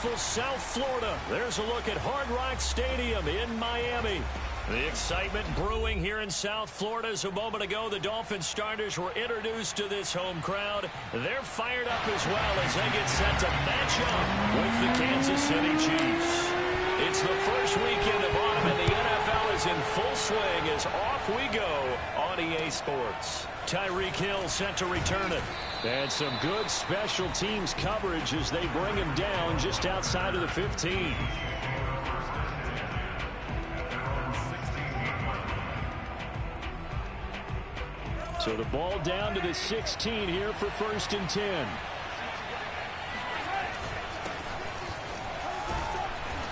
beautiful South Florida. There's a look at Hard Rock Stadium in Miami. The excitement brewing here in South Florida as a moment ago the Dolphins starters were introduced to this home crowd. They're fired up as well as they get set to match up with the Kansas City Chiefs. It's the first weekend of autumn and the NFL is in full swing as off we go on EA Sports. Tyreek Hill set to return it. And some good special teams coverage as they bring him down just outside of the 15. So the ball down to the 16 here for 1st and 10.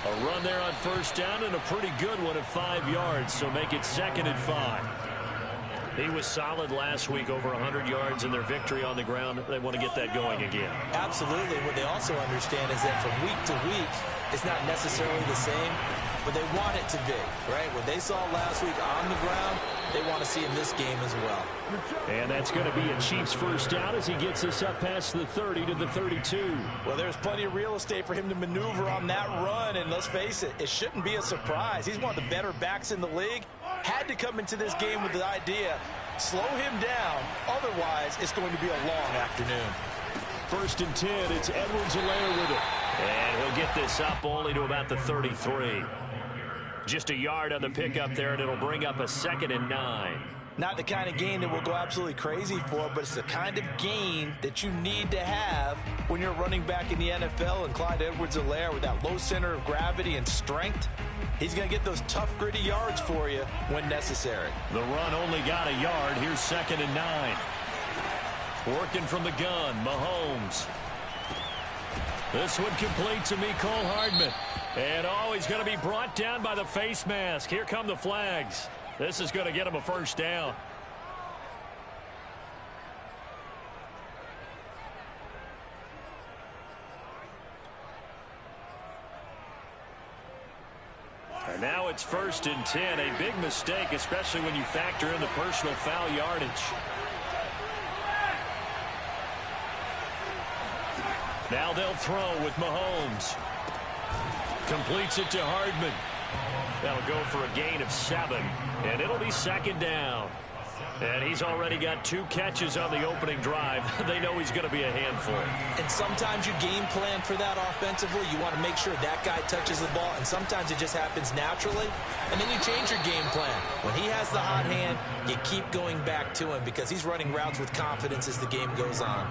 A run there on 1st down and a pretty good one at 5 yards, so make it 2nd and 5. He was solid last week, over 100 yards in their victory on the ground. They want to get that going again. Absolutely. What they also understand is that from week to week, it's not necessarily the same, but they want it to be, right? What they saw last week on the ground, they want to see in this game as well. And that's going to be a Chiefs 1st down as he gets us up past the 30 to the 32. Well, there's plenty of real estate for him to maneuver on that run, and let's face it, it shouldn't be a surprise. He's one of the better backs in the league. Had to come into this game with the idea, slow him down, otherwise it's going to be a long afternoon. 1st and 10, it's Edwards-Helaire with it. And he'll get this up only to about the 33. Just a yard on the pickup there, and it'll bring up a 2nd and 9. Not the kind of gain that we'll go absolutely crazy for, but it's the kind of gain that you need to have when you're running back in the NFL. And Clyde Edwards-Helaire, with that low center of gravity and strength, he's going to get those tough, gritty yards for you when necessary. The run only got a yard. Here's 2nd and 9. Working from the gun, Mahomes. This one complete to Mecole Hardman. And, he's going to be brought down by the face mask. Here come the flags. This is going to get him a 1st down. And now it's 1st and 10. A big mistake, especially when you factor in the personal foul yardage. Now they'll throw with Mahomes. Completes it to Hardman. That'll go for a gain of 7, and it'll be 2nd down. And he's already got 2 catches on the opening drive. They know he's going to be a handful. And sometimes you game plan for that offensively. You want to make sure that guy touches the ball, and sometimes it just happens naturally. And then you change your game plan. When he has the hot hand, you keep going back to him because he's running routes with confidence as the game goes on.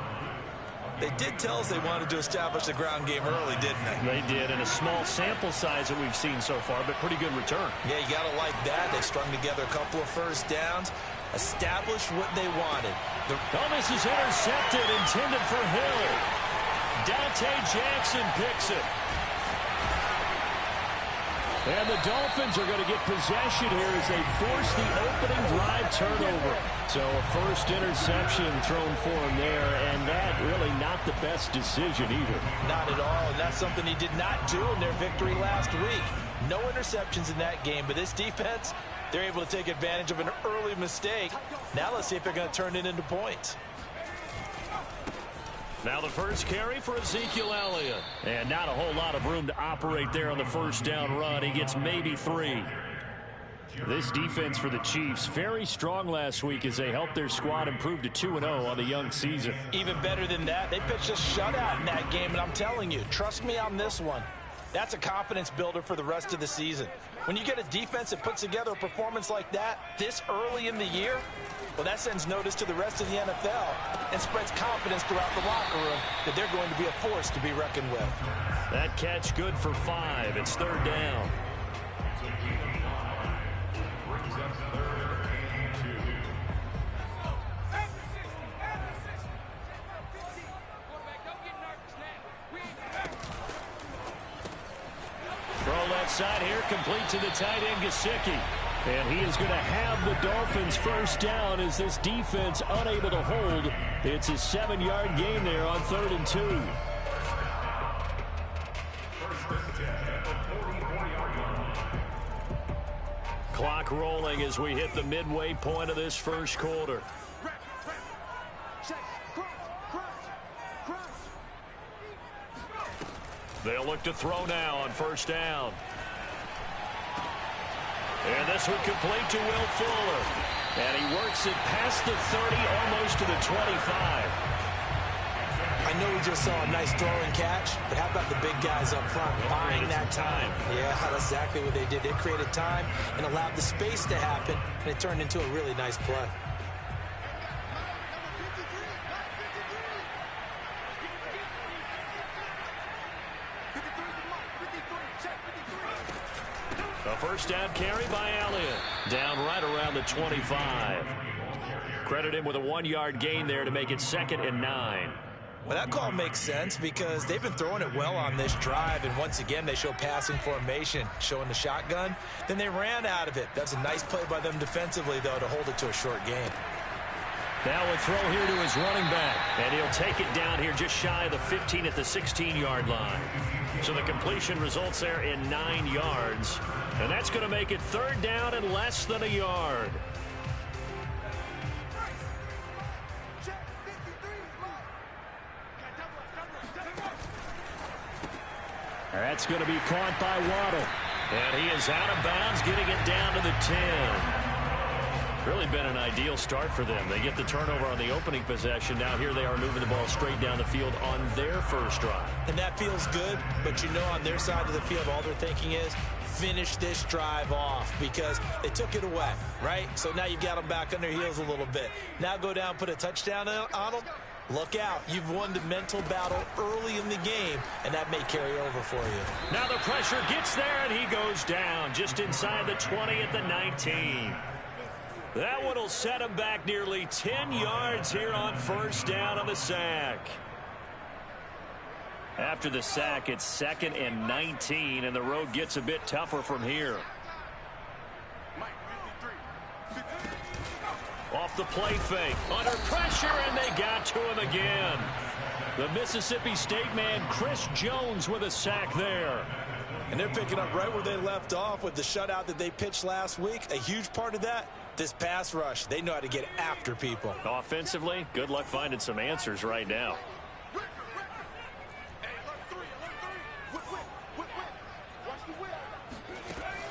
They did tell us they wanted to establish the ground game early, didn't they? They did, and a small sample size that we've seen so far, but pretty good return. Yeah, you got to like that. They strung together a couple of 1st downs, established what they wanted. This is intercepted, intended for Hill. Dante Jackson picks it. And the Dolphins are going to get possession here as they force the opening drive turnover. So a 1st interception thrown for him there, and that really not the best decision either. Not at all, and that's something he did not do in their victory last week. No interceptions in that game, but this defense, they're able to take advantage of an early mistake. Now let's see if they're going to turn it into points. Now the first carry for Ezekiel Elliott. And not a whole lot of room to operate there on the 1st down run. He gets maybe 3. This defense for the Chiefs, very strong last week as they helped their squad improve to 2-0 on the young season. Even better than that, they pitched a shutout in that game, and I'm telling you, trust me on this one. That's a confidence builder for the rest of the season. When you get a defense that puts together a performance like that this early in the year, well, that sends notice to the rest of the NFL and spreads confidence throughout the locker room that they're going to be a force to be reckoned with. That catch good for 5. It's 3rd down. Throw left side here, complete to the tight end, Gesicki. And he is going to have the Dolphins 1st down as this defense unable to hold. It's a 7-yard gain there on 3rd and 2. Clock rolling as we hit the midway point of this 1st quarter. They'll look to throw now on first down. And this one complete to Will Fuller. And he works it past the 30, almost to the 25. I know we just saw a nice throw and catch, but how about the big guys up front buying that time? Yeah, that's exactly what they did. They created time and allowed the space to happen, and it turned into a really nice play. A first down carry by Elliott. Down right around the 25. Credit him with a 1-yard gain there to make it 2nd and 9. Well, that call makes sense because they've been throwing it well on this drive, and once again they show passing formation, showing the shotgun. Then they ran out of it. That's a nice play by them defensively, though, to hold it to a short gain. Now a throw here to his running back, and he'll take it down here just shy of the 15 at the 16-yard line. So the completion results there in 9 yards, and that's going to make it 3rd down and less than a yard. That's going to be caught by Waddle. And he is out of bounds, getting it down to the 10. Really been an ideal start for them. They get the turnover on the opening possession. Now here they are moving the ball straight down the field on their first drive. And that feels good, but you know on their side of the field all they're thinking is finish this drive off because they took it away, right? So now you've got them back on their heels a little bit. Now go down, put a touchdown on them. Look out. You've won the mental battle early in the game, and that may carry over for you. Now the pressure gets there, and he goes down just inside the 20 at the 19. That one will set him back nearly 10 yards here on first down on the sack. After the sack, it's 2nd and 19, and the road gets a bit tougher from here. Off the play fake, under pressure, and they got to him again. The Mississippi State man, Chris Jones, with a sack there. And they're picking up right where they left off with the shutout that they pitched last week. A huge part of that, this pass rush. They know how to get after people. Offensively, good luck finding some answers right now.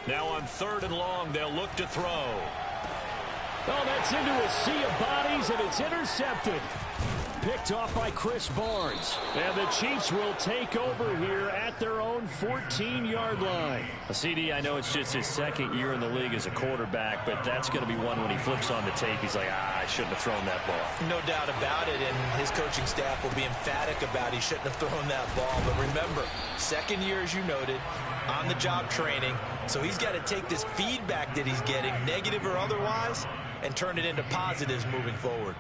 Now on 3rd and long, they'll look to throw. Oh, that's into a sea of bodies, and it's intercepted. Picked off by Chris Barnes. And the Chiefs will take over here at their own 14-yard line. CD, I know it's just his 2nd year in the league as a quarterback, but that's going to be one when he flips on the tape. He's like, I shouldn't have thrown that ball. No doubt about it, and his coaching staff will be emphatic about he shouldn't have thrown that ball. But remember, 2nd year, as you noted, on-the-job training. So he's got to take this feedback that he's getting, negative or otherwise, and turn it into positives moving forward.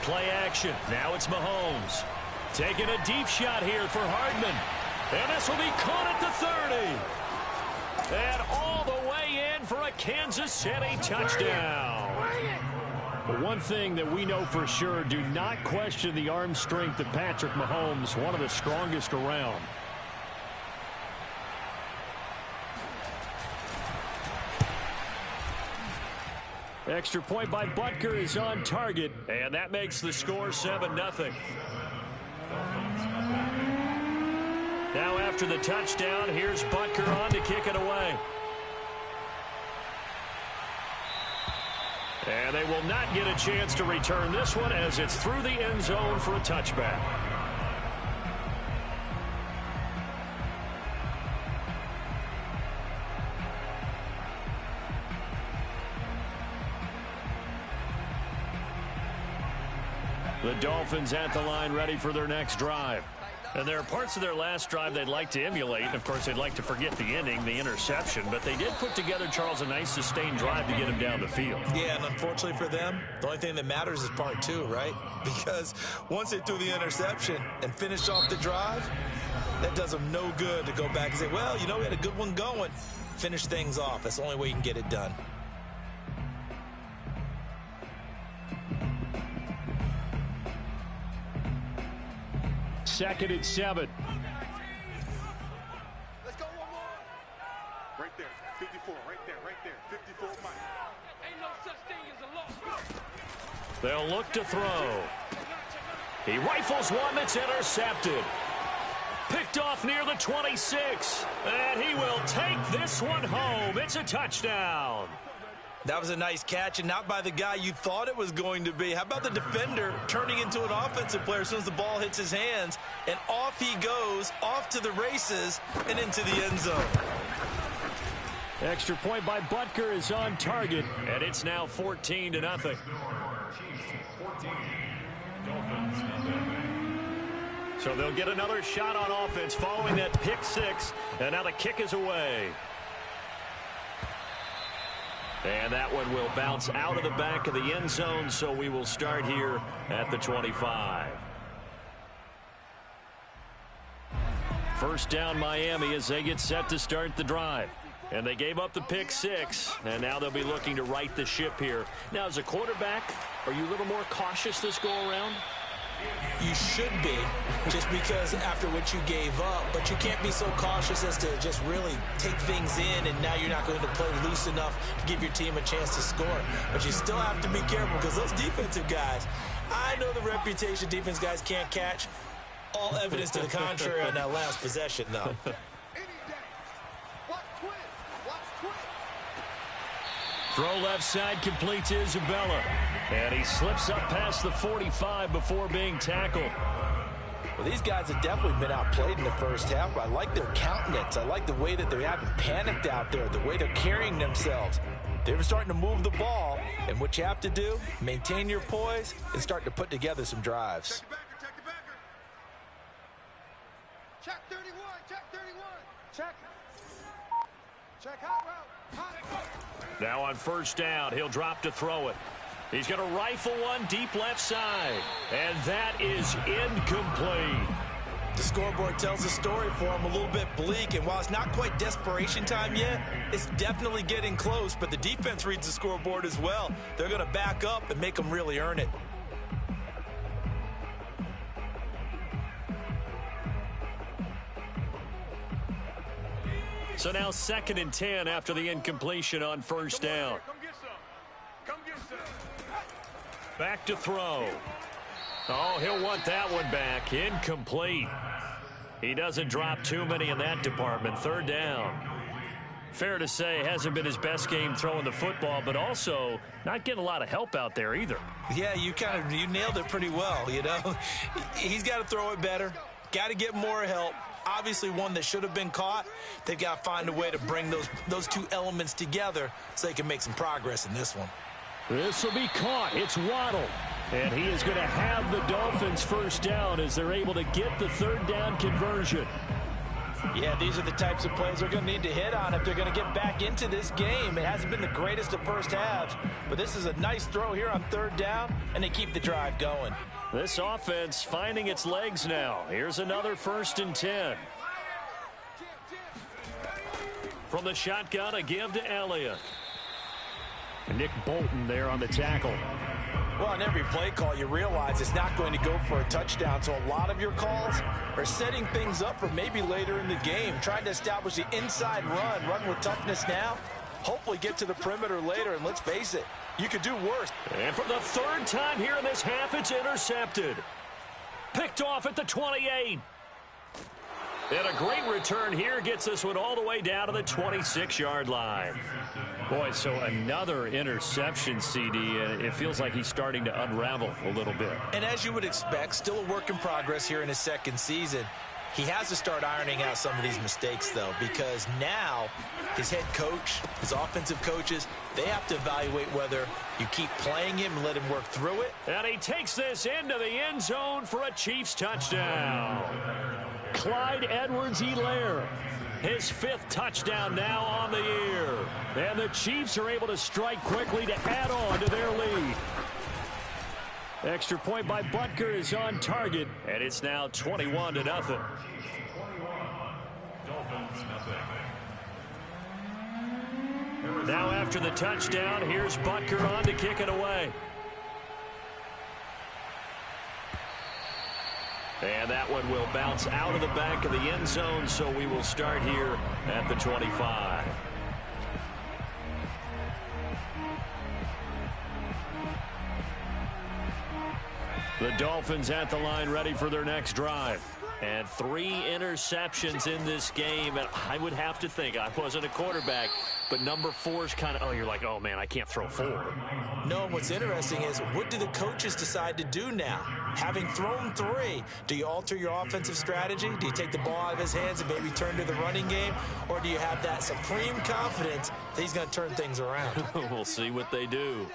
Play action. Now it's Mahomes. Taking a deep shot here for Hardman. And this will be caught at the 30. And all the way in for a Kansas City touchdown. But one thing that we know for sure, do not question the arm strength of Patrick Mahomes, one of the strongest around. Extra point by Butker is on target, and that makes the score 7-0. Now after the touchdown, here's Butker on to kick it away. And they will not get a chance to return this one as it's through the end zone for a touchback. The Dolphins at the line ready for their next drive. And there are parts of their last drive they'd like to emulate. And of course, they'd like to forget the ending, the interception. But they did put together, Charles, a nice sustained drive to get him down the field. Yeah, and unfortunately for them, the only thing that matters is part 2, right? Because once they threw the interception and finished off the drive, that does them no good to go back and say, well, you know, we had a good one going. Finish things off. That's the only way you can get it done. Second and 7. Right there. 54. Right there. Right there. 54 Mike. Ain't no such thing as a loss. They'll look to throw. He rifles one that's intercepted. Picked off near the 26. And he will take this one home. It's a touchdown. That was a nice catch, and not by the guy you thought it was going to be. How about the defender turning into an offensive player as soon as the ball hits his hands, and off he goes, off to the races, and into the end zone. Extra point by Butker is on target, and it's now 14-0. So they'll get another shot on offense following that pick six, and now the kick is away. And that one will bounce out of the back of the end zone, so we will start here at the 25. First down Miami as they get set to start the drive. And they gave up the pick six, and now they'll be looking to right the ship here. Now, as a quarterback, are you a little more cautious this go-around? You should be, just because after what you gave up, but you can't be so cautious as to just really take things in, and now you're not going to play loose enough to give your team a chance to score. But you still have to be careful because those defensive guys, I know the reputation defense guys can't catch. All evidence to the contrary on that last possession, though. Throw left side complete to Isabella. And he slips up past the 45 before being tackled. Well, these guys have definitely been outplayed in the first half. I like their countenance. I like the way that they haven't panicked out there, the way they're carrying themselves. They're starting to move the ball, and what you have to do, maintain your poise and start to put together some drives. Check 31, check 31. Check. Check hot route. Hot. Now on first down, he'll drop to throw it. He's going to rifle one deep left side. And that is incomplete. The scoreboard tells the story for him, a little bit bleak. And while it's not quite desperation time yet, it's definitely getting close. But the defense reads the scoreboard as well. They're going to back up and make them really earn it. So now 2nd and 10 after the incompletion on first down. Come get some. Come get some. Back to throw. Oh, he'll want that one back. Incomplete. He doesn't drop too many in that department. 3rd down. Fair to say, hasn't been his best game throwing the football, but also not getting a lot of help out there either. Yeah, you nailed it pretty well, you know. He's got to throw it better. Got to get more help. Obviously one that should have been caught. They've got to find a way to bring those two elements together so they can make some progress in this one. This will be caught. It's Waddle. And he is going to have the Dolphins first down as they're able to get the 3rd down conversion. Yeah, these are the types of plays they're going to need to hit on if they're going to get back into this game. It hasn't been the greatest of first halves, but this is a nice throw here on 3rd down, and they keep the drive going. This offense finding its legs now. Here's another 1st and 10. From the shotgun, a give to Elliott. Nick Bolton there on the tackle. Well, on every play call, you realize it's not going to go for a touchdown, so a lot of your calls are setting things up for maybe later in the game, trying to establish the inside run with toughness now, hopefully get to the perimeter later, and let's face it, you could do worse. And for the 3rd time here in this half, it's intercepted. Picked off at the 28. And a great return here gets this one all the way down to the 26-yard line. Boy, so another interception, CD, and it feels like he's starting to unravel a little bit. And as you would expect, still a work in progress here in his 2nd season. He has to start ironing out some of these mistakes, though, because now his head coach, his offensive coaches, they have to evaluate whether you keep playing him and let him work through it. And he takes this into the end zone for a Chiefs touchdown. Clyde Edwards-Helaire, his 5th touchdown now on the year. And the Chiefs are able to strike quickly to add on to their lead. Extra point by Butker is on target, and it's now 21-0. Now after the touchdown, here's Butker on to kick it away. And that one will bounce out of the back of the end zone, so we will start here at the 25. The Dolphins at the line ready for their next drive. And 3 interceptions in this game. And I would have to think, I wasn't a quarterback, but number 4 is kind of, oh, you're like, oh, man, I can't throw 4. No, what's interesting is, what do the coaches decide to do now? Having thrown 3, do you alter your offensive strategy? Do you take the ball out of his hands and maybe turn to the running game? Or do you have that supreme confidence that he's going to turn things around? We'll see what they do.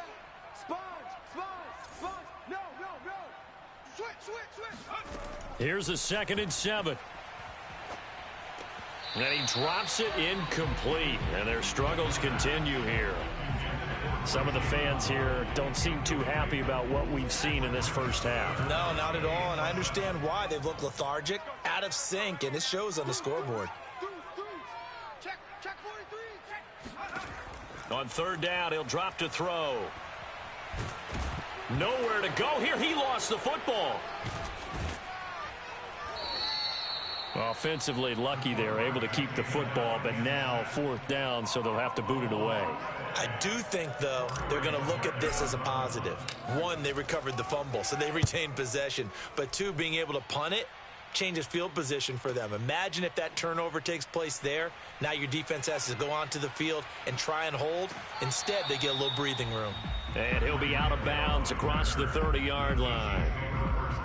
Here's a 2nd and 7. And he drops it incomplete. And their struggles continue here. Some of the fans here don't seem too happy about what we've seen in this first half. No, not at all. And I understand why. They've looked lethargic, out of sync, and it shows on the scoreboard. Check 43. On 3rd down, he'll drop to throw. Nowhere to go here. He lost the football. Offensively lucky they're able to keep the football, but now 4th down, so they'll have to boot it away. I do think, though, they're going to look at this as a positive. 1, they recovered the fumble, so they retained possession. But 2, being able to punt it changes field position for them. Imagine if that turnover takes place there. Now your defense has to go onto the field and try and hold. Instead, they get a little breathing room. And he'll be out of bounds across the 30-yard line.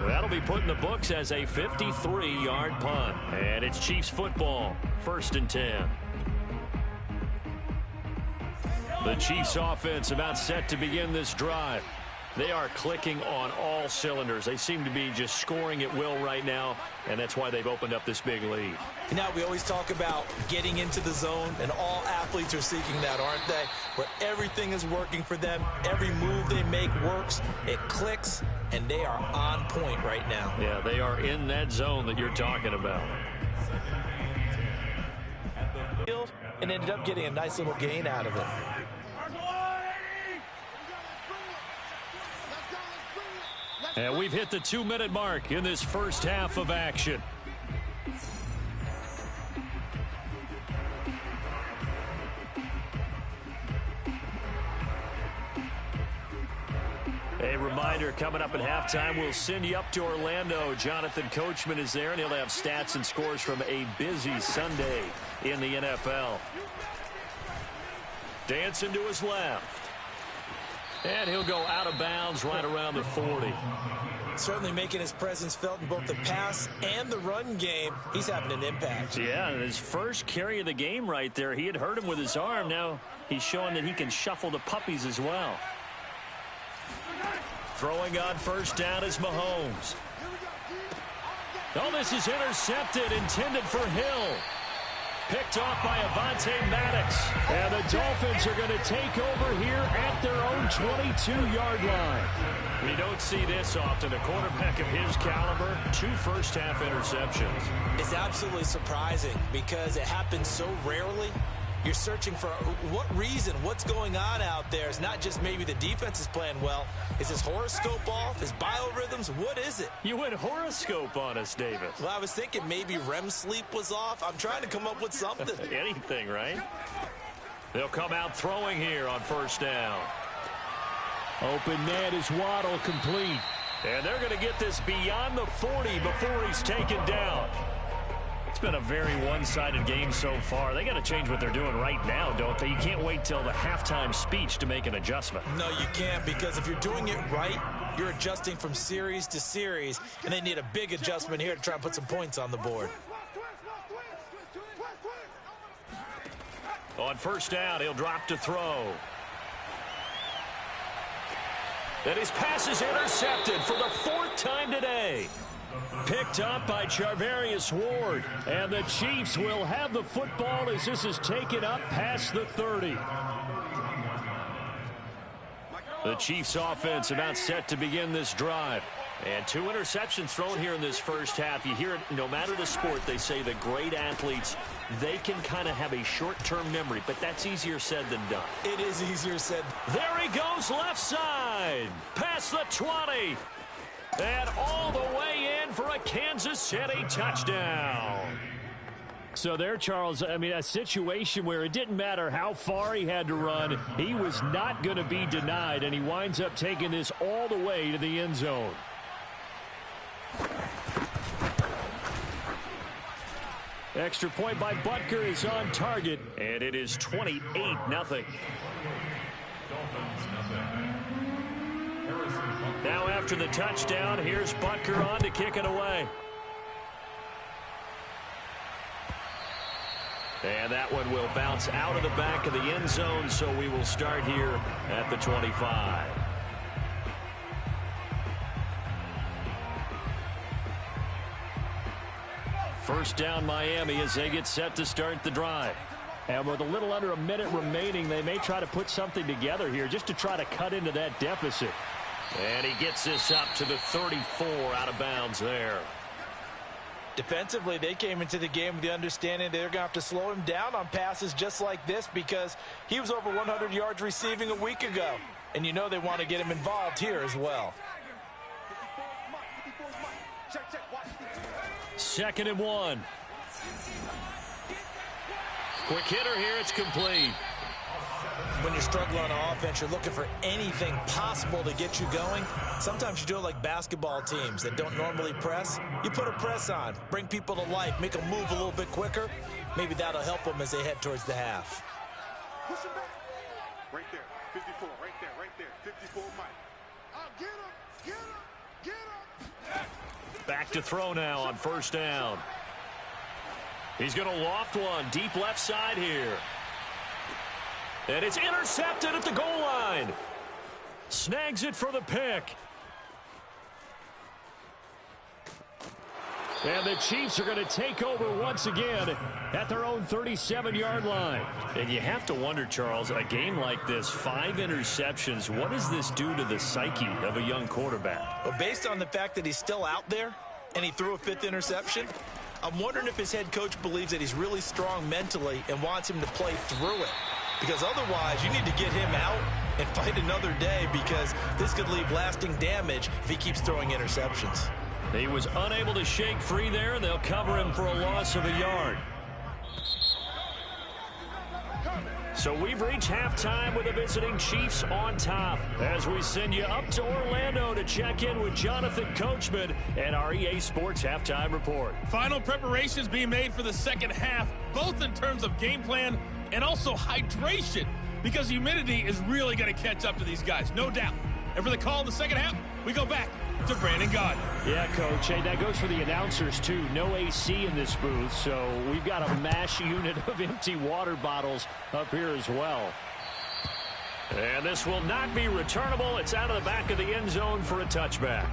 That'll be put in the books as a 53-yard punt. And it's Chiefs football, 1st and 10. The Chiefs offense about set to begin this drive. They are clicking on all cylinders. They seem to be just scoring at will right now, and that's why they've opened up this big lead. Now, we always talk about getting into the zone, and all athletes are seeking that, aren't they? Where everything is working for them. Every move they make works. It clicks, and they are on point right now. Yeah, they are in that zone that you're talking about. And ended up getting a nice little gain out of it. And we've hit the 2-minute mark in this first half of action. A reminder, coming up at halftime, we'll send you up to Orlando. Jonathan Coachman is there, and he'll have stats and scores from a busy Sunday in the NFL. Dancing to his left. And he'll go out of bounds right around the 40. Certainly making his presence felt in both the pass and the run game. He's having an impact. Yeah, and his first carry of the game right there, he had hurt him with his arm. Now he's showing that he can shuffle the puppies as well. Throwing on 1st down is Mahomes. Oh, this is intercepted, intended for Hill. Picked off by Avonte Maddox. And the Dolphins are going to take over here at their own 22-yard line. We don't see this often. A quarterback of his caliber, 2 first-half interceptions. It's absolutely surprising because it happens so rarely. You're searching for what reason, what's going on out there. It's not just maybe the defense is playing well. Is his horoscope off? His biorhythms? What is it? You went horoscope on us, Davis. Well, I was thinking maybe REM sleep was off. I'm trying to come up with something. Anything, right? They'll come out throwing here on 1st down. Open net is Waddle, complete. And they're going to get this beyond the 40 before he's taken down. It's been a very one-sided game so far. They got to change what they're doing right now, don't they? You can't wait till the halftime speech to make an adjustment. No, you can't, because if you're doing it right, you're adjusting from series to series, and they need a big adjustment here to try and put some points on the board. On 1st down, he'll drop to throw. And his pass is intercepted for the 4th time today. Picked up by Charvarius Ward. And the Chiefs will have the football as this is taken up past the 30. The Chiefs offense about set to begin this drive. And 2 interceptions thrown here in this first half. You hear it, no matter the sport, they say the great athletes, they can kind of have a short-term memory, but that's easier said than done. It is easier said. There he goes, left side, past the 20. And all the way in for a Kansas City touchdown. So there, Charles, I mean, a situation where it didn't matter how far he had to run, he was not going to be denied, and he winds up taking this all the way to the end zone. Extra point by Butker is on target, and it is 28-0. Now after the touchdown, here's Butker on to kick it away. And that one will bounce out of the back of the end zone, so we will start here at the 25. First down Miami as they get set to start the drive. And with a little under a minute remaining, they may try to put something together here just to try to cut into that deficit. And he gets this up to the 34 out of bounds there. Defensively, they came into the game with the understanding they're going to have to slow him down on passes just like this because he was over 100 yards receiving a week ago. And you know they want to get him involved here as well. 2nd and 1. Quick hitter here. It's complete. When you're struggling on offense, you're looking for anything possible to get you going. Sometimes you do it like basketball teams that don't normally press. You put a press on, bring people to life, make them move a little bit quicker. Maybe that'll help them as they head towards the half. Push him back. Right there. 54. Right there. 54 Mike. Get him. Get him. Back to throw now on first down. He's going to loft one deep left side here. And it's intercepted at the goal line. Snags it for the pick. And the Chiefs are going to take over once again at their own 37-yard line. And you have to wonder, Charles, a game like this, 5 interceptions, what does this do to the psyche of a young quarterback? Well, based on the fact that he's still out there and he threw a 5th interception, I'm wondering if his head coach believes that he's really strong mentally and wants him to play through it. Because otherwise, you need to get him out and fight another day because this could leave lasting damage if he keeps throwing interceptions. He was unable to shake free there, and they'll cover him for a loss of a yard. So we've reached halftime with the visiting Chiefs on top as we send you up to Orlando to check in with Jonathan Coachman and our EA Sports Halftime Report. Final preparations being made for the second half, both in terms of game plan and also hydration, because humidity is really going to catch up to these guys, no doubt. And for the call in the second half, we go back to Brandon Gaudin. Yeah, Coach. Hey, that goes for the announcers, too. No AC in this booth, so we've got a mash unit of empty water bottles up here as well. And this will not be returnable. It's out of the back of the end zone for a touchback.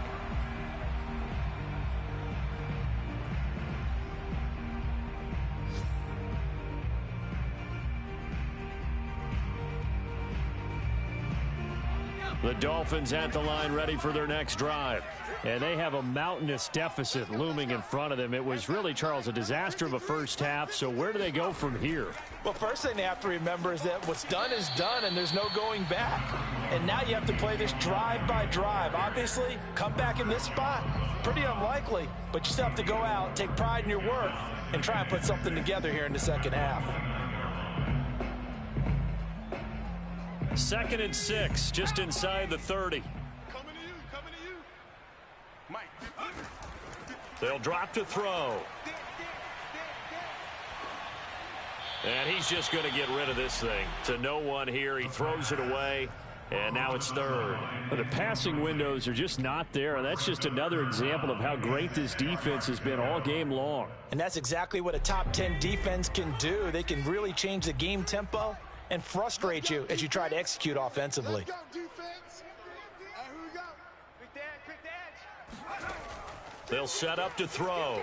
The Dolphins at the line ready for their next drive. And they have a mountainous deficit looming in front of them. It was really, Charles, a disaster of a first half. So where do they go from here? Well, first thing they have to remember is that what's done is done and there's no going back. And now you have to play this drive by drive. Obviously, come back in this spot, pretty unlikely. But you still have to go out, take pride in your work, and try and put something together here in the second half. 2nd and 6, just inside the 30. Coming to you. Mike. They'll drop to throw. And he's just going to get rid of this thing to no one here. He throws it away, and now it's 3rd. The passing windows are just not there, and that's just another example of how great this defense has been all game long. And that's exactly what a top 10 defense can do. They can really change the game tempo and frustrate you as you try to execute offensively. Let's go, defense. Here we go. Quick edge. They'll set up to throw.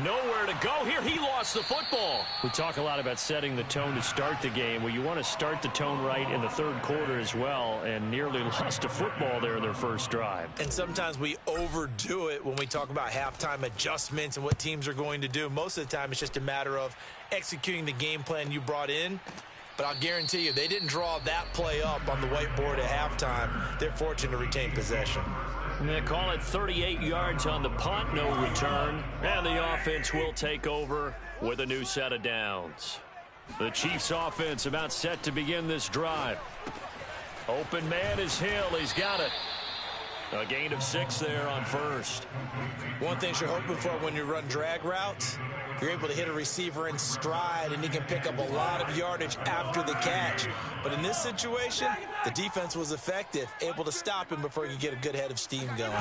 Nowhere to go here. He lost the football. We talk a lot about setting the tone to start the game. Well, you want to start the tone right in the 3rd quarter as well, and nearly lost a football there in their first drive. And sometimes we overdo it when we talk about halftime adjustments and what teams are going to do. Most of the time, it's just a matter of executing the game plan you brought in. But I'll guarantee you, they didn't draw that play up on the whiteboard at halftime. They're fortunate to retain possession. And they call it 38 yards on the punt, no return. And the offense will take over with a new set of downs. The Chiefs offense about set to begin this drive. Open man is Hill. He's got it. A gain of 6 there on first. One thing you're hoping for when you run drag routes, you're able to hit a receiver in stride, and he can pick up a lot of yardage after the catch. But in this situation, the defense was effective, able to stop him before he could get a good head of steam going.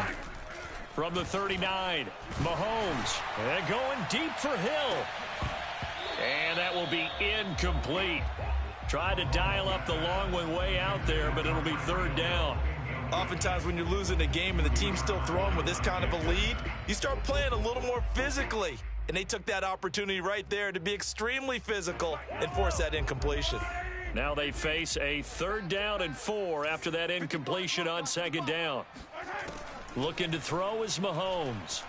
From the 39, Mahomes, and going deep for Hill. And that will be incomplete. Tried to dial up the long one way out there, but it'll be third down. Oftentimes when you're losing a game and the team's still throwing with this kind of a lead, you start playing a little more physically. And they took that opportunity right there to be extremely physical and force that incompletion. Now they face a 3rd down and 4 after that incompletion on 2nd down. Looking to throw is Mahomes.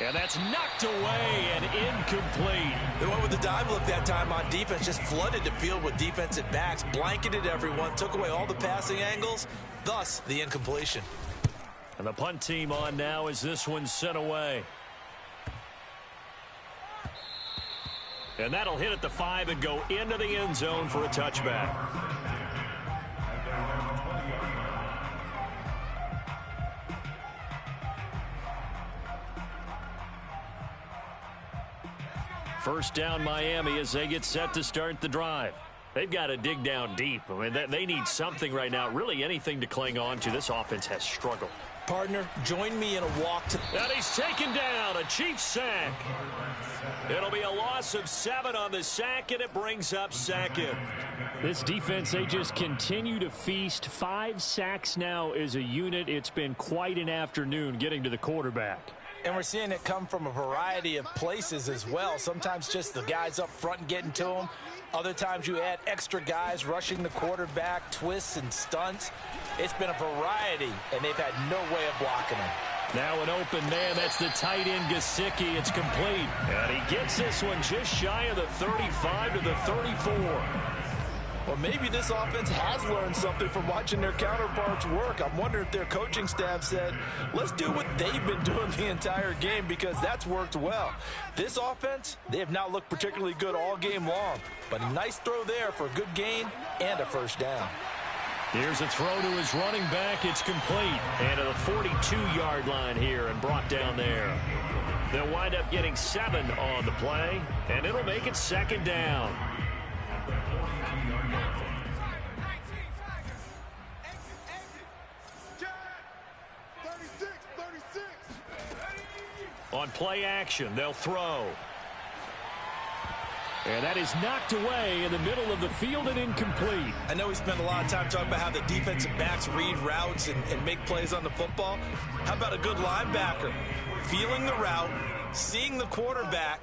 And that's knocked away and incomplete. They went with the dive look that time on defense, just flooded the field with defensive backs, blanketed everyone, took away all the passing angles, thus the incompletion. And the punt team on now as this one's sent away. And that'll hit at the 5 and go into the end zone for a touchback. First down Miami as they get set to start the drive. They've got to dig down deep. I mean, they need something right now, really anything to cling on to. This offense has struggled. Partner, join me in a walk to... And he's taken down, a Chiefs sack. It'll be a loss of 7 on the sack, and it brings up 2nd. This defense, they just continue to feast. 5 sacks now as a unit. It's been quite an afternoon getting to the quarterback. And we're seeing it come from a variety of places as well. Sometimes just the guys up front and getting to them. Other times you add extra guys rushing the quarterback, twists and stunts. It's been a variety, and they've had no way of blocking them. Now an open man. That's the tight end, Gesicki. It's complete. And he gets this one just shy of the 35 to the 34. Well, maybe this offense has learned something from watching their counterparts work. I'm wondering if their coaching staff said, let's do what they've been doing the entire game, because that's worked well. This offense, they have not looked particularly good all game long, but a nice throw there for a good gain and a first down. Here's a throw to his running back. It's complete. And to the 42-yard line here and brought down there. They'll wind up getting 7 on the play, and it'll make it 2nd down. On play action, they'll throw. And that is knocked away in the middle of the field and incomplete. I know we spent a lot of time talking about how the defensive backs read routes and make plays on the football. How about a good linebacker? Feeling the route, seeing the quarterback,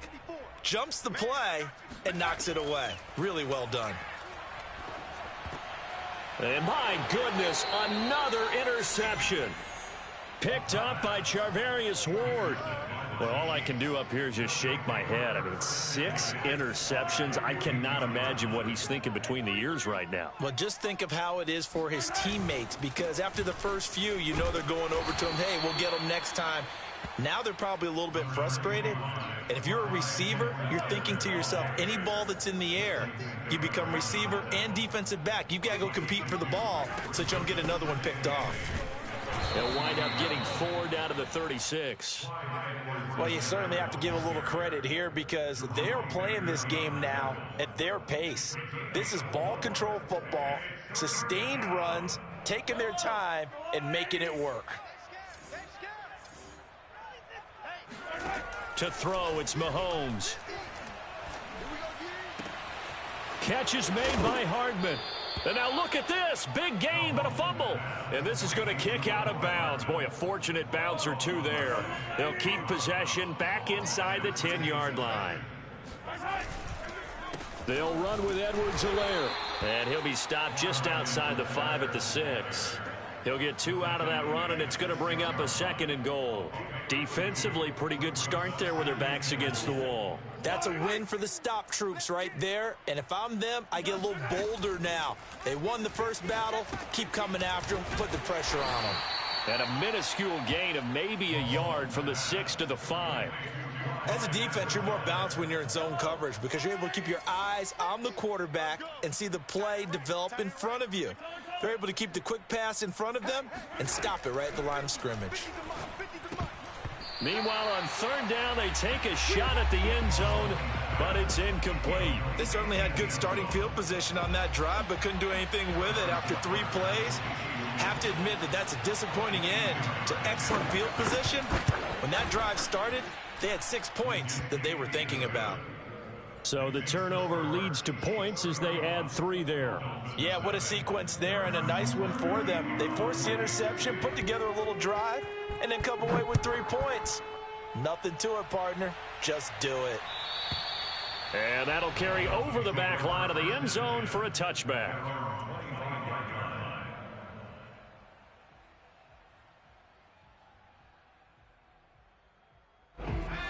jumps the play, and knocks it away. Really well done. And my goodness, another interception. Picked up by Charvarius Ward. Well, all I can do up here is just shake my head. I mean, 6 interceptions. I cannot imagine what he's thinking between the ears right now. Well, just think of how it is for his teammates, because after the first few, you know they're going over to him, hey, we'll get them next time. Now they're probably a little bit frustrated. And if you're a receiver, you're thinking to yourself, any ball that's in the air, you become receiver and defensive back. You've got to go compete for the ball so that you don't get another one picked off. They'll wind up getting 4 down to the 36. Well, you certainly have to give a little credit here, because they're playing this game now at their pace. This is ball control football, sustained runs, taking their time, and making it work. To throw, it's Mahomes. Catch is made by Hardman. And now look at this. Big gain, but a fumble. And this is going to kick out of bounds. Boy, a fortunate bounce or two there. They'll keep possession back inside the 10-yard line. They'll run with Edwards-Helaire. And he'll be stopped just outside the 5 at the 6. He'll get 2 out of that run, and it's going to bring up a 2nd and goal. Defensively, pretty good start there with their backs against the wall. That's a win for the stop troops right there. And if I'm them, I get a little bolder now. They won the first battle. Keep coming after them. Put the pressure on them. And a minuscule gain of maybe a yard from the 6 to the 5. As a defense, you're more balanced when you're in zone coverage, because you're able to keep your eyes on the quarterback and see the play develop in front of you. They're able to keep the quick pass in front of them and stop it right at the line of scrimmage. Meanwhile, on third down, they take a shot at the end zone, but it's incomplete. They certainly had good starting field position on that drive, but couldn't do anything with it after 3 plays. Have to admit that that's a disappointing end to excellent field position. When that drive started, they had 6 points that they were thinking about. So the turnover leads to points as they add 3 there. Yeah, what a sequence there, and a nice one for them. They forced the interception, put together a little drive, and then come away with 3 points. Nothing to it, partner. Just do it. And that'll carry over the back line of the end zone for a touchback.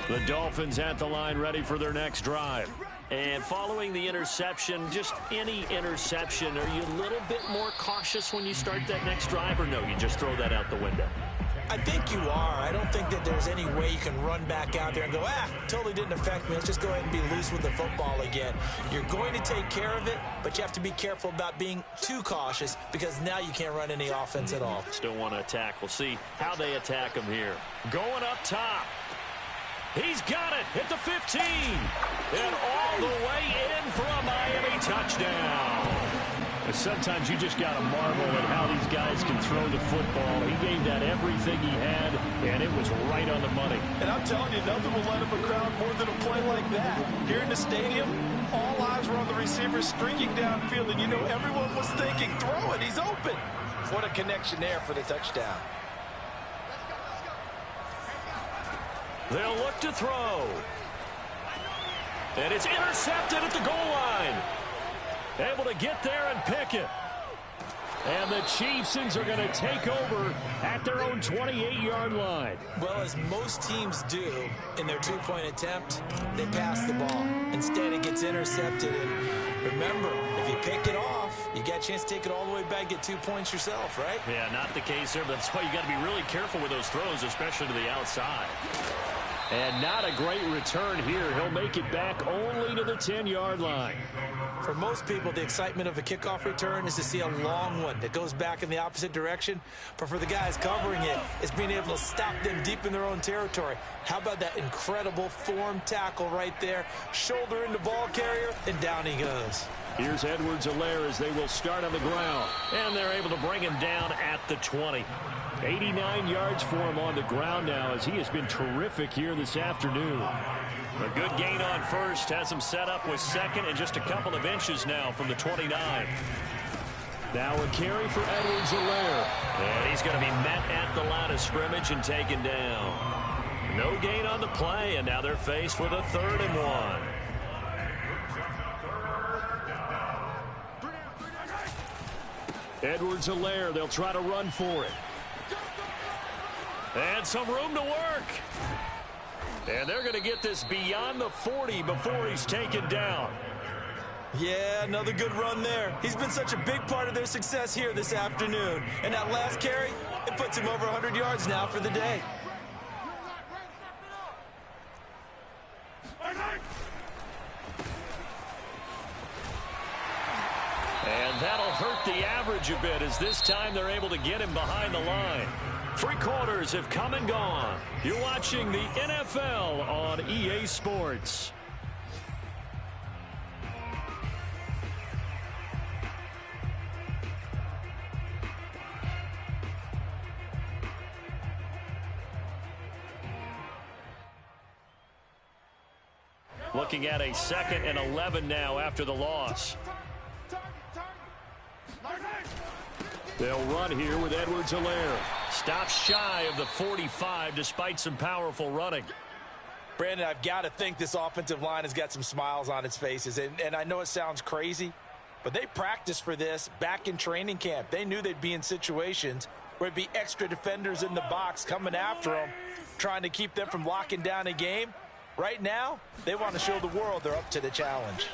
The Dolphins at the line ready for their next drive. And following the interception, just any interception, are you a little bit more cautious when you start that next drive, or no, you just throw that out the window? I think you are. I don't think that there's any way you can run back out there and go, totally didn't affect me. Let's just go ahead and be loose with the football again. You're going to take care of it, but you have to be careful about being too cautious because now you can't run any offense at all. Still want to attack. We'll see how they attack him here. Going up top. He's got it at the 15. And all the way in for a Miami touchdown. Sometimes you just got to marvel at how these guys can throw the football. He gave that everything he had, and it was right on the money. And I'm telling you, nothing will light up a crowd more than a play like that. Here in the stadium, all eyes were on the receiver streaking downfield, and you know everyone was thinking, throw it, he's open. What a connection there for the touchdown. They'll look to throw. And it's intercepted at the goal line. Able to get there and pick it. And the Chiefs are going to take over at their own 28-yard line. Well, as most teams do in their 2-point attempt, they pass the ball. Instead, it gets intercepted. And remember, if you pick it off, you got a chance to take it all the way back, get 2 points yourself, right? Yeah, not the case there, but that's why you got to be really careful with those throws, especially to the outside. And not a great return here. He'll make it back only to the 10-yard line. For most people, the excitement of a kickoff return is to see a long one that goes back in the opposite direction. But for the guys covering it, it's being able to stop them deep in their own territory. How about that incredible form tackle right there? Shoulder into ball carrier, and down he goes. Here's Edwards-Helaire as they will start on the ground. And they're able to bring him down at the 20. 89 yards for him on the ground now as he has been terrific here this afternoon. A good gain on first, has him set up with second and just a couple of inches now from the 29. Now a carry for Edwards-Helaire. And he's going to be met at the line of scrimmage and taken down. No gain on the play, and now they're faced with a 3rd and 1. Edwards-Helaire, they'll try to run for it. And some room to work. And they're going to get this beyond the 40 before he's taken down. Yeah, another good run there. He's been such a big part of their success here this afternoon. And that last carry, it puts him over 100 yards now for the day. And that'll hurt the average a bit as this time they're able to get him behind the line. 3 quarters have come and gone. You're watching the NFL on EA Sports. Looking at a 2nd and 11 now after the loss. They'll run here with Edwards-Helaire. Stops shy of the 45 despite some powerful running. Brandon, I've got to think this offensive line has got some smiles on its faces. And I know it sounds crazy, but they practiced for this back in training camp. They knew they'd be in situations where it'd be extra defenders in the box coming after them, trying to keep them from locking down a game. Right now, they want to show the world they're up to the challenge.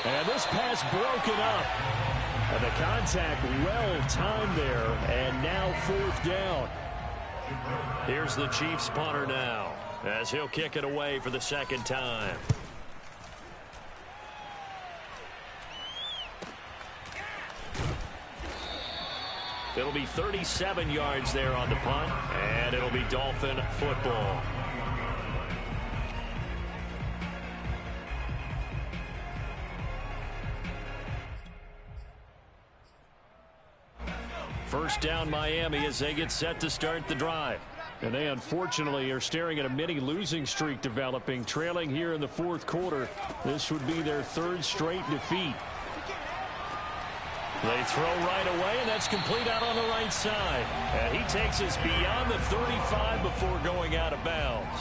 And this pass broken up. And the contact well timed there, and now 4th down. Here's the Chiefs punter now, as he'll kick it away for the 2nd time. It'll be 37 yards there on the punt, and it'll be Dolphin football. First down Miami as they get set to start the drive. And they unfortunately are staring at a mini losing streak developing, trailing here in the fourth quarter. This would be their third straight defeat. They throw right away, and that's complete out on the right side. And he takes us beyond the 35 before going out of bounds.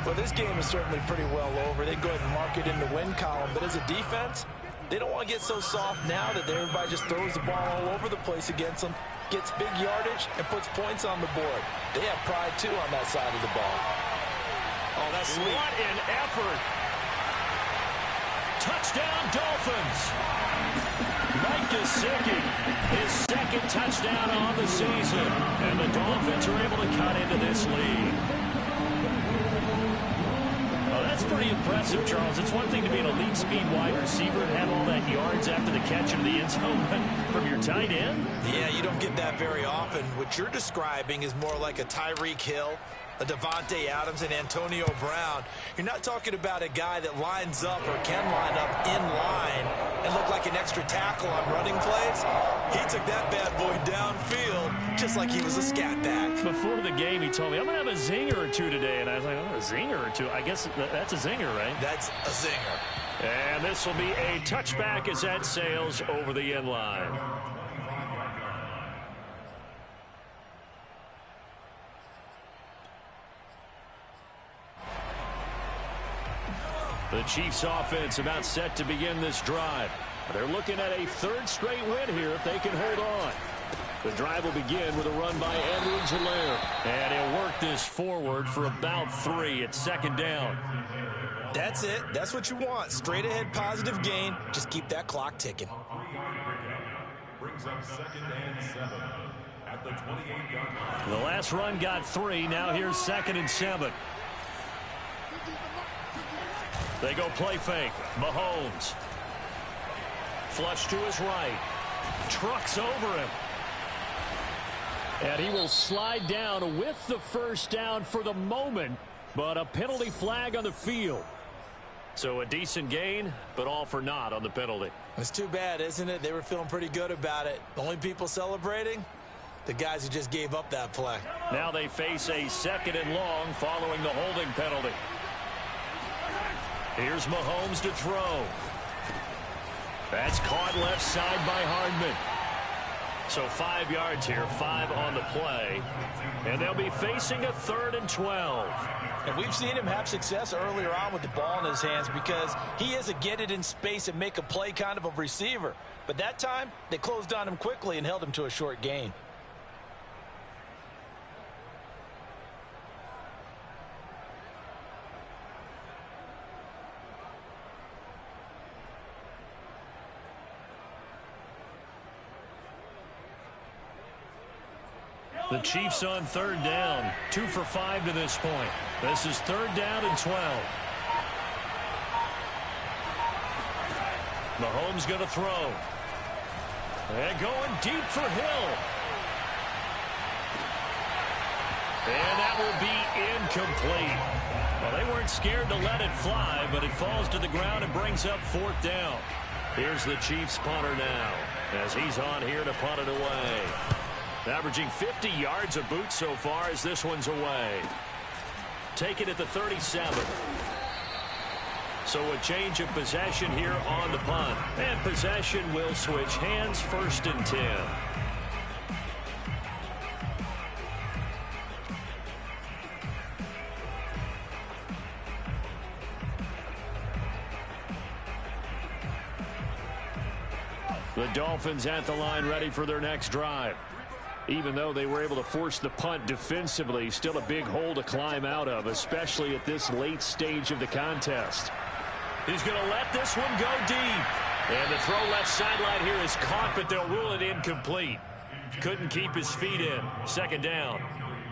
Well, this game is certainly pretty well over. They go ahead and mark it in the win column. But as a defense, they don't want to get so soft now that everybody just throws the ball all over the place against them, gets big yardage, and puts points on the board. They have pride, too, on that side of the ball. Oh, that's sweet. What an effort. Touchdown, Dolphins. Mike Gesicki, his second touchdown on the season. And the Dolphins are able to cut into this lead. Oh, that's pretty impressive, Charles. It's one thing to be an elite speed wide receiver and have all that yards after the catch into the end zone, but from your tight end? Yeah, you don't get that very often. What you're describing is more like a Tyreek Hill, a Devontae Adams, and Antonio Brown. You're not talking about a guy that lines up or can line up in line and look like an extra tackle on running plays. He took that bad boy downfield just like he was a scat back. Before the game, he told me, I'm going to have a zinger or two today. And I was like, oh, a zinger or two? I guess that's a zinger, right? That's a zinger. And this will be a touchback as that sails over the end line. The Chiefs offense about set to begin this drive. They're looking at a third straight win here if they can hold on. The drive will begin with a run by Edwards-Helaire. And he'll work this forward for about 3 at second down. That's it. That's what you want. Straight ahead positive gain. Just keep that clock ticking. Brings up 2nd and 7 at the 28-yard line. The last run got 3. Now here's 2nd and 7. They go play fake. Mahomes. Flush to his right. Trucks over him. And he will slide down with the first down for the moment, but a penalty flag on the field. So a decent gain, but all for naught on the penalty. It's too bad, isn't it? They were feeling pretty good about it. The only people celebrating, the guys who just gave up that play. Now they face a 2nd and long following the holding penalty. Here's Mahomes to throw. That's caught left side by Hardman. So 5 yards here, 5 on the play. And they'll be facing a 3rd and 12. And we've seen him have success earlier on with the ball in his hands because he is a get it in space and make a play kind of a receiver. But that time, they closed on him quickly and held him to a short gain. The Chiefs on 3rd down. 2 for 5 to this point. This is 3rd down and 12. Mahomes going to throw. And going deep for Hill. And that will be incomplete. Well, they weren't scared to let it fly, but it falls to the ground and brings up 4th down. Here's the Chiefs punter now as he's on here to punt it away. Averaging 50 yards a boot so far as this one's away. Take it at the 37. So a change of possession here on the punt. And possession will switch hands, 1st and 10. The Dolphins at the line ready for their next drive. Even though they were able to force the punt defensively, still a big hole to climb out of, especially at this late stage of the contest. He's going to let this one go deep. And the throw left sideline here is caught, but they'll rule it incomplete. Couldn't keep his feet in. 2nd down.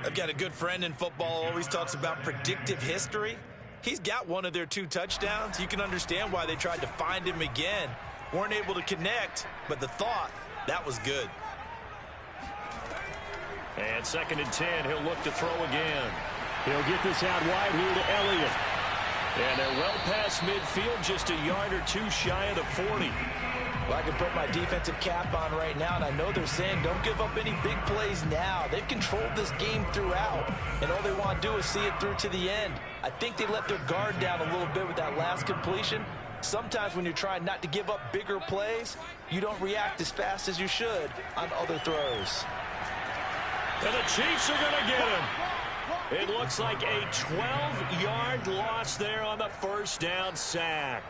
I've got a good friend in football, always talks about predictive history. He's got one of their 2 touchdowns. You can understand why they tried to find him again. Weren't able to connect, but the thought, that was good. And 2nd and 10, he'll look to throw again. He'll get this out wide here to Elliott. And they're well past midfield, just a yard or two shy of the 40. Well, I can put my defensive cap on right now, and I know they're saying don't give up any big plays now. They've controlled this game throughout, and all they want to do is see it through to the end. I think they let their guard down a little bit with that last completion. Sometimes when you're trying not to give up bigger plays, you don't react as fast as you should on other throws. And the Chiefs are going to get him. It looks like a 12-yard loss there on the first down sack.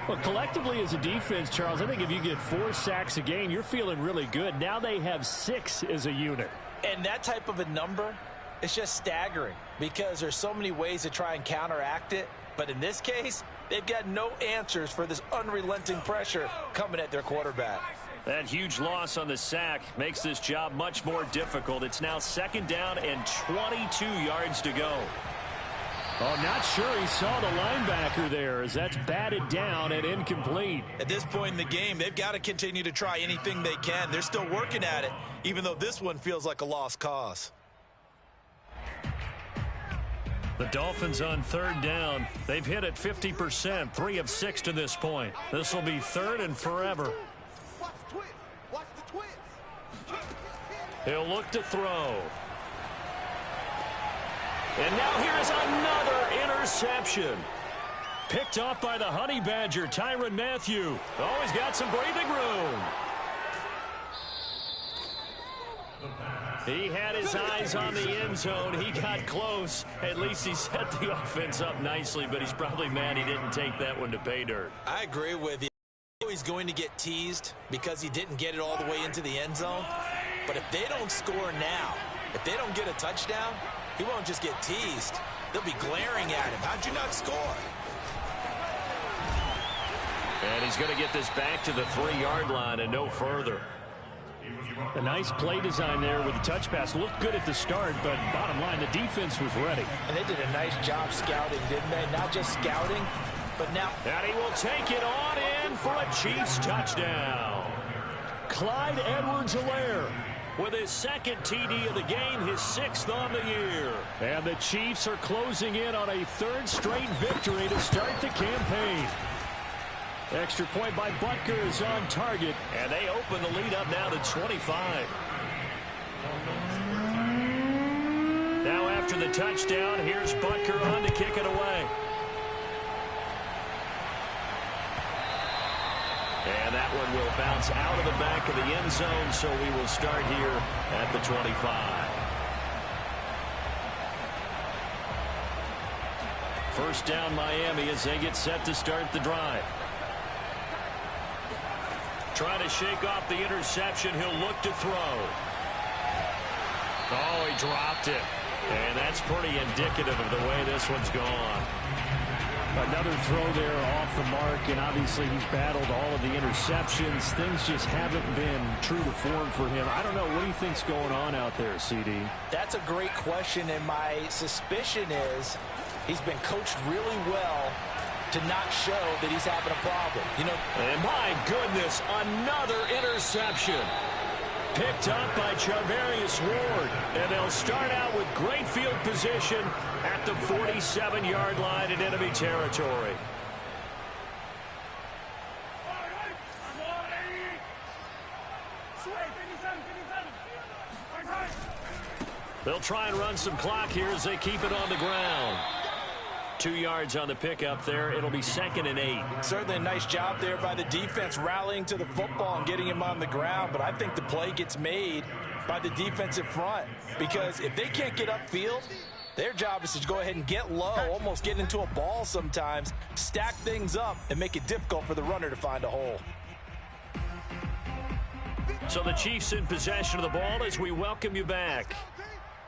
Well, collectively as a defense, Charles, I think if you get 4 sacks a game, you're feeling really good. Now they have 6 as a unit. And that type of a number, it's just staggering because there's so many ways to try and counteract it. But in this case, they've got no answers for this unrelenting pressure coming at their quarterback. That huge loss on the sack makes this job much more difficult. It's now 2nd down and 22 yards to go. Oh, not sure he saw the linebacker there as that's batted down and incomplete. At this point in the game, they've got to continue to try anything they can. They're still working at it, even though this one feels like a lost cause. The Dolphins on 3rd down. They've hit it 50%, 3 of 6 to this point. This will be 3rd and forever. Watch the twist. Watch the twist. He'll look to throw. And now here is another interception. Picked off by the Honey Badger, Tyrann Mathieu. Oh, he's got some breathing room. He had his eyes on the end zone. He got close. At least he set the offense up nicely, but he's probably mad he didn't take that one to pay dirt. I agree with you. He's going to get teased because he didn't get it all the way into the end zone. But if they don't score now, if they don't get a touchdown, he won't just get teased. They'll be glaring at him. How'd you not score? And he's going to get this back to the 3-yard line and no further. A nice play design there with the touch pass. Looked good at the start, but bottom line, the defense was ready. And they did a nice job scouting, didn't they? Not just scouting, but now. And he will take it on in for a Chiefs touchdown. Clyde Edwards-Helaire with his 2nd TD of the game, his 6th on the year. And the Chiefs are closing in on a 3rd straight victory to start the campaign. Extra point by Butker is on target. And they open the lead up now to 25. Now after the touchdown, here's Butker on to kick it away. And that one will bounce out of the back of the end zone, so we will start here at the 25. First down Miami as they get set to start the drive. Trying to shake off the interception. He'll look to throw. Oh, he dropped it. And that's pretty indicative of the way this one's gone. Another throw there off the mark, and obviously he's battled all of the interceptions. Things just haven't been true to form for him. I don't know. What do you think's going on out there, CD? That's a great question, and my suspicion is he's been coached really well to not show that he's having a problem. You know, and my goodness, another interception. Picked up by Charvarius Ward. And they'll start out with great field position at the 47-yard line in enemy territory. They'll try and run some clock here as they keep it on the ground. 2 yards on the pickup there. It'll be 2nd and 8. Certainly a nice job there by the defense rallying to the football and getting him on the ground. But I think the play gets made by the defensive front. Because if they can't get upfield, their job is to go ahead and get low, almost get into a ball sometimes, stack things up, and make it difficult for the runner to find a hole. So the Chiefs in possession of the ball as we welcome you back.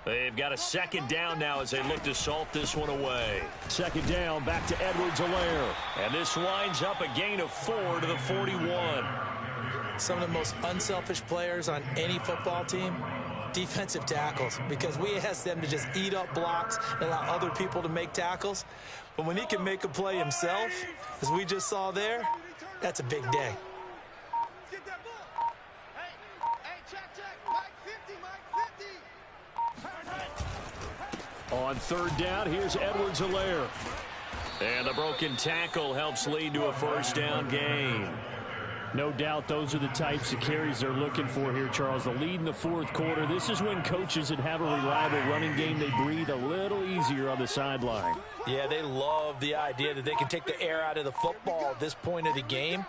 They've got a 2nd down now as they look to salt this one away. 2nd down, back to Edwards-Helaire. And this winds up a gain of 4 to the 41. Some of the most unselfish players on any football team, defensive tackles, because we ask them to just eat up blocks and allow other people to make tackles. But when he can make a play himself, as we just saw there, that's a big day. Get that ball. Hey, check. Mike 50, Mike 50. On third down, here's Edwards-Helaire. And the broken tackle helps lead to a first down gain. No doubt those are the types of carries they're looking for here, Charles. The lead in the fourth quarter. This is when coaches that have a reliable running game, they breathe a little easier on the sideline. Yeah, they love the idea that they can take the air out of the football at this point of the game.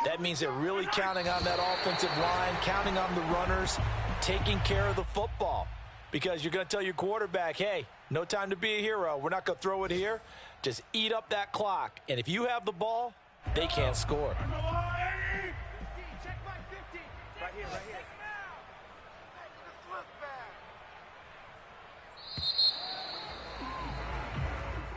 That means they're really counting on that offensive line, counting on the runners, taking care of the football. Because you're going to tell your quarterback, hey, no time to be a hero. We're not going to throw it here. Just eat up that clock. And if you have the ball, they can't score. Check my 50. Right here, right here.